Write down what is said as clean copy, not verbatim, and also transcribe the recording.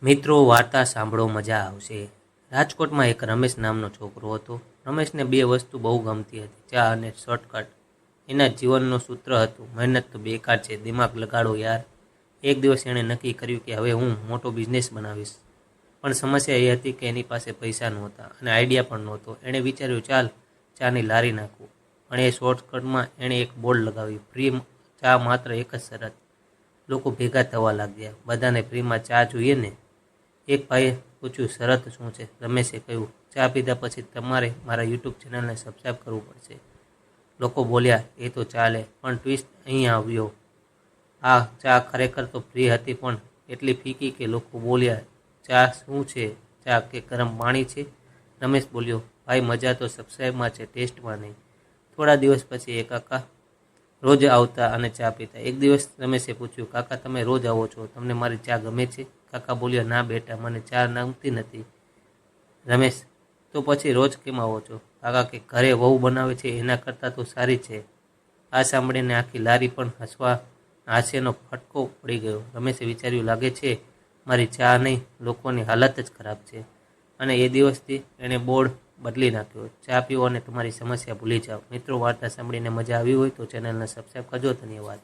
મિત્રો, વાર્તા સાંભળો, મજા આવશે. રાજકોટમાં એક રમેશ નામનો છોકરો હતો. રમેશને બે વસ્તુ બહુ ગમતી હતી, ચા અને શોર્ટકટ. એના જીવનનું સૂત્ર હતું, મહેનત તો બેકાર છે, દિમાગ લગાડો યાર. એક દિવસ એણે નક્કી કર્યું કે હવે હું મોટો બિઝનેસ બનાવીશ. પણ સમસ્યા એ હતી કે એની પાસે પૈસા નહોતા અને આઈડિયા પણ નહોતો. એણે વિચાર્યું, ચાલ ચાની લારી નાખવું. પણ એ શોર્ટકટમાં એણે એક બોર્ડ લગાવ્યું, ફ્રી ચા, માત્ર એક જ શરત. લોકો ભેગા થવા લાગ્યા, બધાને ફ્રીમાં ચા જોઈએ ને. એક ભાઈએ પૂછ્યું, શરત શું છે? રમેશે કહ્યું, ચા પીધા પછી તમારે મારા યુટ્યુબ ચેનલને સબસ્ક્રાઈબ કરવું પડશે. લોકો બોલ્યા, એ તો ચાલે, પણ ટ્વિસ્ટ અહીં આવ્યો. આ ચા ખરેખર તો ફ્રી હતી, પણ એટલી ફીકી કે લોકો બોલ્યા, ચા શું છે? ચા કે ગરમ પાણી છે? રમેશ બોલ્યો, ભાઈ મજા તો સબસ્ક્રાઈબમાં છે, ટેસ્ટમાં નહીં. થોડા દિવસ પછી એ કાકા રોજ આવતા અને ચા પીતા. એક દિવસ રમેશે પૂછ્યું, કાકા તમે રોજ આવો છો, તમને મારી ચા ગમે છે? કાકા બોલ્યા, ના બેટા, મને ચા ગમતી નથી. રમેશ, તો પછી રોજ કેમ આવો છો? કાકા કે ઘરે વહુ બનાવે છે એના કરતાં તો સારી છે. આ સાંભળીને આખી લારી પણ હાસ્યનો ફટકો પડી ગયો. રમેશે વિચાર્યું, લાગે છે મારી ચા નહીં, લોકોની હાલત જ ખરાબ છે. અને એ દિવસથી એણે બોર્ડ બદલી નાખ્યો, ચા પીવો અને તમારી સમસ્યા ભૂલી જાઓ. મિત્રો, વાર્તા સાંભળીને મજા આવી હોય તો ચેનલને સબસ્ક્રાઈબ કરજો. ધન્યવાદ.